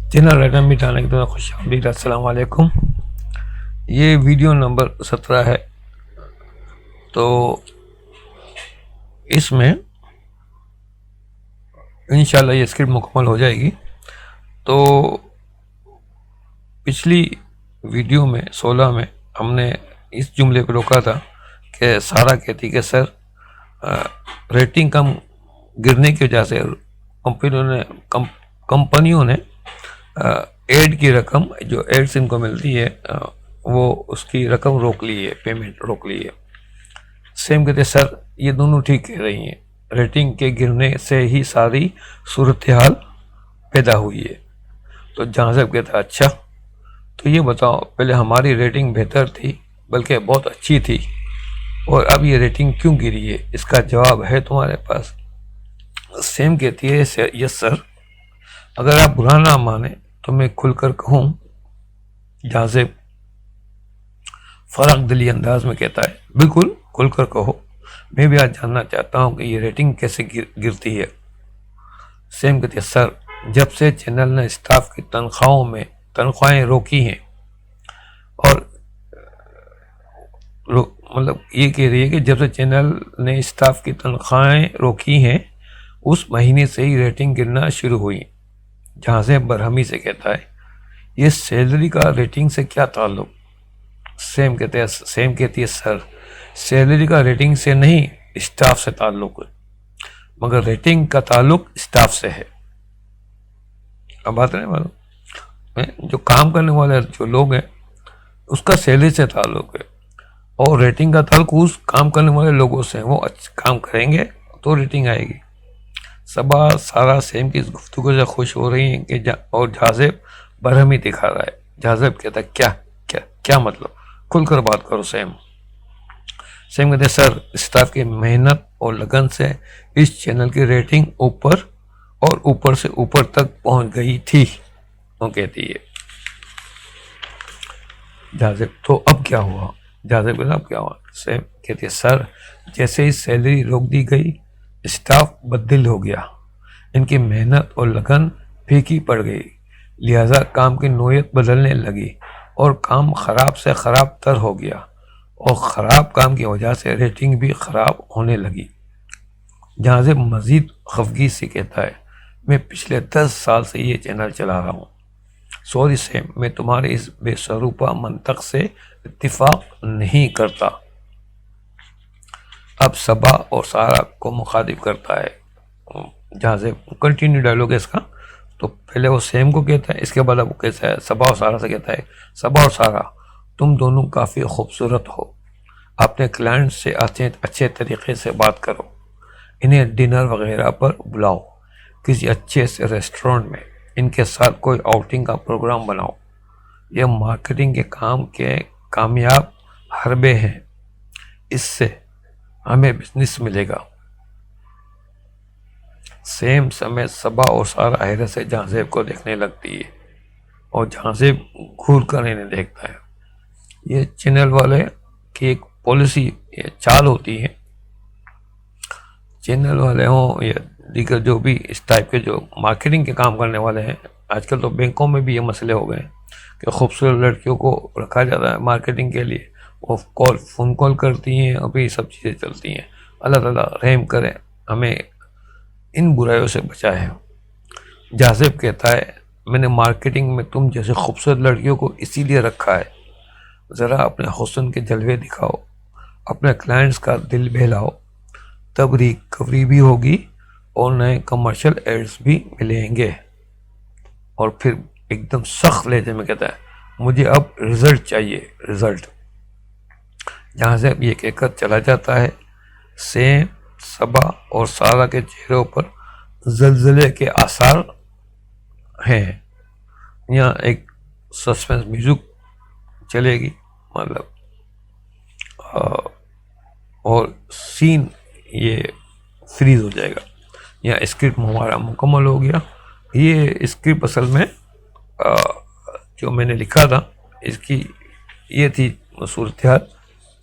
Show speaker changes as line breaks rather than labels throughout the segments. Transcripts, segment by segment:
Channel random में जाने की तरह खुश आमदीद। अस्सलाम वालेकुम। ये वीडियो नंबर 17 है। तो इसमें इंशाल्लाह ये स्क्रिप्ट मुकम्मल हो जाएगी। तो पिछली वीडियो में 16 में हमने इस जुमले पर रोका था कि सारा कहती कि सर रेटिंग कम गिरने की वजह से कंपनियों ने एड की रकम जो एड्स इनको मिलती है वो उसकी रकम रोक ली है, पेमेंट रोक ली है। सेम कहते सर ये दोनों ठीक कह रही हैं, रेटिंग के गिरने से ही सारी सूरत हाल पैदा हुई है। तो जहाँ से कहता अच्छा तो ये बताओ, पहले हमारी रेटिंग बेहतर थी, बल्कि बहुत अच्छी थी, और अब ये रेटिंग क्यों गिरी है? इसका जवाब है तुम्हारे पास? सेम कहती है यस सर, अगर आप बुरा ना माने तो मैं खुलकर कहूँ। जहाँ से फर्क दिली अंदाज में कहता है बिल्कुल खुलकर कहो, मैं भी आज जानना चाहता हूँ कि ये रेटिंग कैसे गिरती है। सेम कहती है सर, जब से चैनल ने स्टाफ की तनख्वाहें रोकी हैं, और मतलब ये कह रही है कि जब से चैनल ने स्टाफ की तनख्वाहें रोकी हैं उस महीने से ही रेटिंग गिरना शुरू हुई। जहाँ से बरहमी से कहता है ये सैलरी का रेटिंग से क्या ताल्लुक? सेम कहती है सर, सैलरी का रेटिंग से नहीं स्टाफ से ताल्लुक है, मगर रेटिंग का ताल्लुक स्टाफ से है। अब बात नहीं मालूम, जो काम करने वाले जो लोग हैं उसका सैलरी से ताल्लुक है, और रेटिंग का ताल्लुक उस काम करने वाले लोगों से। वो अच्छा काम करेंगे तो रेटिंग आएगी। सबा सारा सेम की इस गुफ्तगू से खुश हो रही हैं कि और जाज़िब बरहमी दिखा रहा है। जाज़िब कहता है क्या क्या क्या मतलब, खुलकर बात करो। सेम कहते सर, स्टाफ की मेहनत और लगन से इस चैनल की रेटिंग ऊपर और ऊपर से ऊपर तक पहुंच गई थी। वो कहती है जाज़िब तो अब क्या हुआ? जाज़िब कहता अब क्या हुआ? सेम कहती है सर, जैसे ही सैलरी रोक दी गई स्टाफ बददिल हो गया, इनकी मेहनत और लगन फीकी पड़ गई, लिहाजा काम की नोयत बदलने लगी और काम ख़राब से ख़राब तर हो गया, और ख़राब काम की वजह से रेटिंग भी ख़राब होने लगी। जहाँ से मज़ीद खफगी से कहता है मैं पिछले 10 साल से ये चैनल चला रहा हूँ। सॉरी सेम, मैं तुम्हारे इस बेसरूपा मंतक से इत्तिफाक नहीं करता। अब सबा और सारा को मुखातिब करता है। जहाँ से कंटिन्यू डायलॉग है इसका। तो पहले वो सेम को कहता है, इसके बाद अब कैसा है, सबा और सारा से कहता है सबा और सारा, तुम दोनों काफ़ी खूबसूरत हो, अपने क्लाइंट से अच्छे तरीके से बात करो, इन्हें डिनर वगैरह पर बुलाओ, किसी अच्छे से रेस्टोरेंट में इनके साथ कोई आउटिंग का प्रोग्राम बनाओ। यह मार्केटिंग के काम के कामयाब हरबे हैं, इससे हमें बिजनेस मिलेगा। सेम समय सबा और सारा हैरत से जहाँसेब को देखने लगती है, और जहाँसेब घूर कर इन्हें देखता है। ये चैनल वाले की एक पॉलिसी, ये चाल होती है। चैनल वाले हों या दीगर जो भी इस टाइप के जो मार्केटिंग के काम करने वाले हैं, आजकल तो बैंकों में भी ये मसले हो गए हैं कि खूबसूरत लड़कियों को रखा जाता है मार्केटिंग के लिए, वो फ़ोन कॉल करती हैं और भी सब चीज़ें चलती हैं। अल्लाह ताला रहम करें, हमें इन बुराइयों से बचाए। जाज़िब कहता है मैंने मार्केटिंग में तुम जैसे खूबसूरत लड़कियों को इसीलिए रखा है, ज़रा अपने हुस्न के जलवे दिखाओ, अपने क्लाइंट्स का दिल बहलाओ, तब रिकवरी भी होगी और नए कमर्शियल एड्स भी मिलेंगे। और फिर एकदम सख्त लहजे में कहता है मुझे अब रिज़ल्ट चाहिए, रिज़ल्ट। जहाँ से ये कहकर चला जाता है। सेम सबा और सारा के चेहरों पर जलजले के आसार हैं। यहाँ एक सस्पेंस म्यूजिक चलेगी, मतलब और सीन ये फ्रीज हो जाएगा। यहाँ स्क्रिप्ट हमारा मुकम्मल हो गया। ये स्क्रिप्ट असल में जो मैंने लिखा था इसकी ये थी सूरत हाल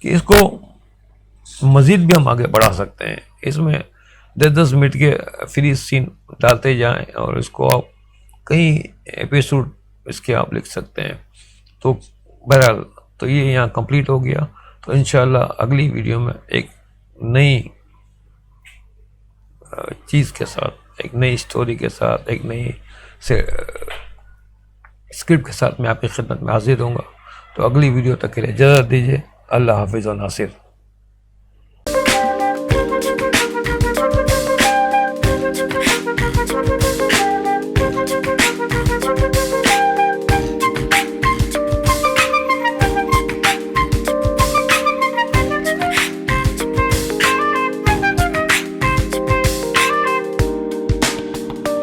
कि इसको मज़ीद भी हम आगे बढ़ा सकते हैं। इसमें 10-10 मिनट के फ्री सीन डालते जाएं और इसको आप कई एपिसोड इसके आप लिख सकते हैं। तो बहरहाल तो ये यहाँ कंप्लीट हो गया। तो इंशाल्लाह अगली वीडियो में एक नई चीज़ के साथ, एक नई स्टोरी के साथ, एक नई स्क्रिप्ट के साथ मैं आपकी खिदमत में हाजिर होऊंगा। तो अगली वीडियो तक के लिए इजाज़त दीजिए। अल्लाह हाफिज़ व नासिर।